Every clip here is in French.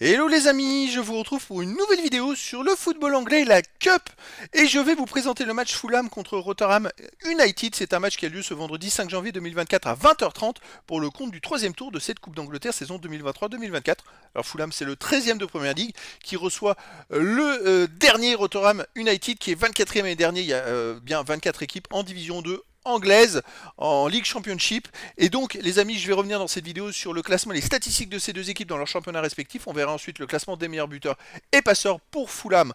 Hello les amis, je vous retrouve pour une nouvelle vidéo sur le football anglais, la Cup. Et je vais vous présenter le match Fulham contre Rotherham United. C'est un match qui a lieu ce vendredi 5 janvier 2024 à 20h30 pour le compte du troisième tour de cette Coupe d'Angleterre saison 2023-2024. Alors Fulham, c'est le 13e de Première Ligue qui reçoit le dernier Rotherham United qui est 24e et dernier. Il y a bien 24 équipes en Division 2 anglaise en League Championship. Et donc les amis, je vais revenir dans cette vidéo sur le classement, les statistiques de ces deux équipes dans leurs championnats respectifs. On verra ensuite le classement des meilleurs buteurs et passeurs pour Fulham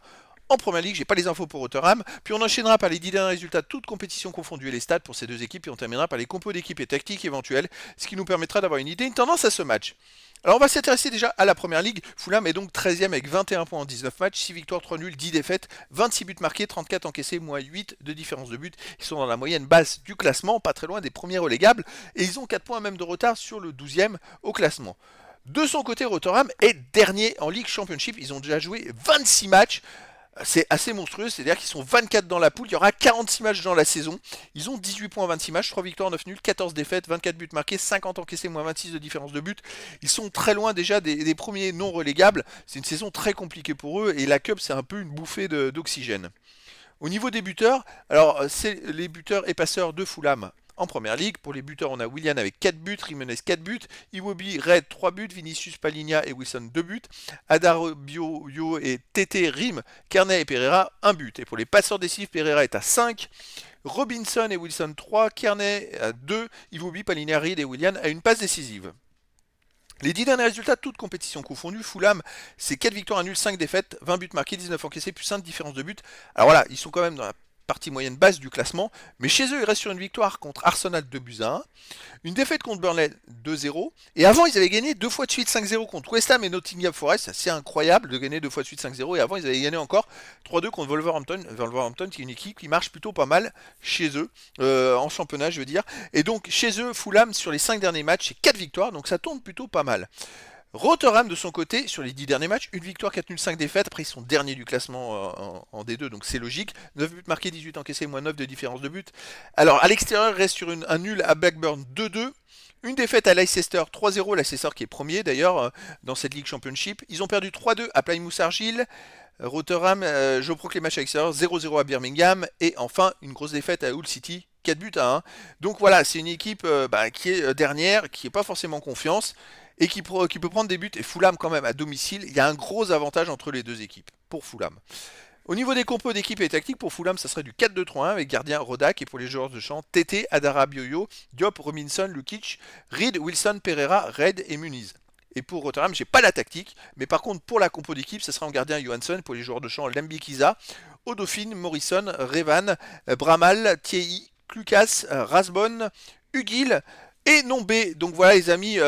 en Première Ligue. J'ai pas les infos pour Rotherham. Puis on enchaînera par les 10 derniers résultats, toutes compétitions confondues et les stats pour ces deux équipes. Et on terminera par les compos d'équipes et tactiques éventuelles, ce qui nous permettra d'avoir une idée, une tendance à ce match. Alors on va s'intéresser déjà à la Première Ligue. Fulham est donc 13e avec 21 points en 19 matchs, 6 victoires, 3 nuls, 10 défaites, 26 buts marqués, 34 encaissés, moins 8 de différence de but. Ils sont dans la moyenne basse du classement, pas très loin des premiers relégables, et ils ont 4 points même de retard sur le 12e au classement. De son côté, Rotherham est dernier en League Championship. Ils ont déjà joué 26 matchs. C'est assez monstrueux, c'est-à-dire qu'ils sont 24 dans la poule, il y aura 46 matchs dans la saison. Ils ont 18 points en 26 matchs, 3 victoires, 9 nuls, 14 défaites, 24 buts marqués, 50 encaissés, moins 26 de différence de but. Ils sont très loin déjà des premiers non relégables. C'est une saison très compliquée pour eux et la Cup, c'est un peu une bouffée d'oxygène. Au niveau des buteurs, alors c'est les buteurs et passeurs de Fulham en Première Ligue. Pour les buteurs, on a Willian avec 4 buts, Jimenez 4 buts, Iwobi, Red 3 buts, Vinicius, Palinha et Wilson 2 buts, Adarabioyo Yo et Tete, Rim, Kearney et Pereira 1 but. Et pour les passeurs décisifs, Pereira est à 5, Robinson et Wilson 3, Kearney à 2, Iwobi, Palinha, Reed et Willian à une passe décisive. Les 10 derniers résultats, toutes compétitions confondues, Fulham, c'est 4 victoires, 1 nul, 5 défaites, 20 buts marqués, 19 encaissés, plus 5 différences de but. Alors voilà, ils sont quand même dans la partie moyenne basse du classement, mais chez eux, ils restent sur une victoire contre Arsenal 2 buts à 1, une défaite contre Burnley 2-0, et avant, ils avaient gagné 2 fois de suite 5-0 contre West Ham et Nottingham Forest. C'est assez incroyable de gagner 2 fois de suite 5-0, et avant, ils avaient gagné encore 3-2 contre Wolverhampton. Wolverhampton, qui est une équipe qui marche plutôt pas mal chez eux, en championnat, je veux dire. Et donc, chez eux, Fulham, sur les 5 derniers matchs, c'est 4 victoires, donc ça tourne plutôt pas mal. Rotherham de son côté, sur les 10 derniers matchs, une victoire, 4 nuls, 5 défaites. Après, ils sont derniers du classement en D2, donc c'est logique. 9 buts marqués, 18 encaissés, moins 9 de différence de but. Alors, à l'extérieur, il reste sur un nul à Blackburn 2-2. Une défaite à Leicester 3-0, Leicester qui est premier d'ailleurs dans cette League Championship. Ils ont perdu 3-2 à Plymouth Argyle. Rotherham, je proclame match à l'extérieur, 0-0 à Birmingham. Et enfin, une grosse défaite à Hull City, 4 buts à 1. Donc voilà, c'est une équipe qui est dernière, qui n'est pas forcément confiance et qui peut prendre des buts. Et Fulham quand même à domicile, il y a un gros avantage entre les deux équipes pour Fulham. Au niveau des compos d'équipe et tactiques, pour Fulham, ça serait du 4-2-3-1 avec gardien Rodak et pour les joueurs de champ, Tete, Adarabioyo, Diop, Robinson, Lukic, Reed, Wilson, Pereira, Red et Muniz. Et pour Rotherham, j'ai pas la tactique, mais par contre pour la compo d'équipe, ça sera en gardien Johansson, pour les joueurs de champ, Lambikiza, Odofin, Morrison, Revan, Bramal, Thierry, Lucas, Rasbonne, Huguil et Nombé. Donc voilà les amis,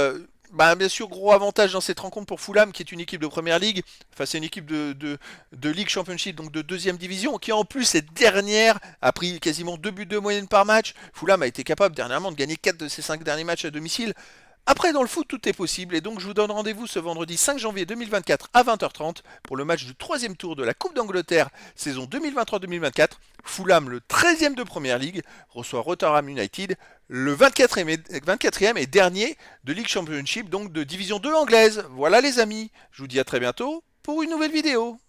bien sûr, gros avantage dans cette rencontre pour Fulham, qui est une équipe de Première Ligue. Enfin, c'est une équipe de League Championship, donc de deuxième division, qui en plus, cette dernière, a pris quasiment 2 buts de moyenne par match. Fulham a été capable dernièrement de gagner 4 de ses 5 derniers matchs à domicile. Après, dans le foot, tout est possible, et donc je vous donne rendez-vous ce vendredi 5 janvier 2024 à 20h30 pour le match du troisième tour de la Coupe d'Angleterre, saison 2023-2024. Fulham, le 13e de Première Ligue, reçoit Rotherham United, le 24e et dernier de League Championship, donc de Division 2 anglaise. Voilà les amis, je vous dis à très bientôt pour une nouvelle vidéo.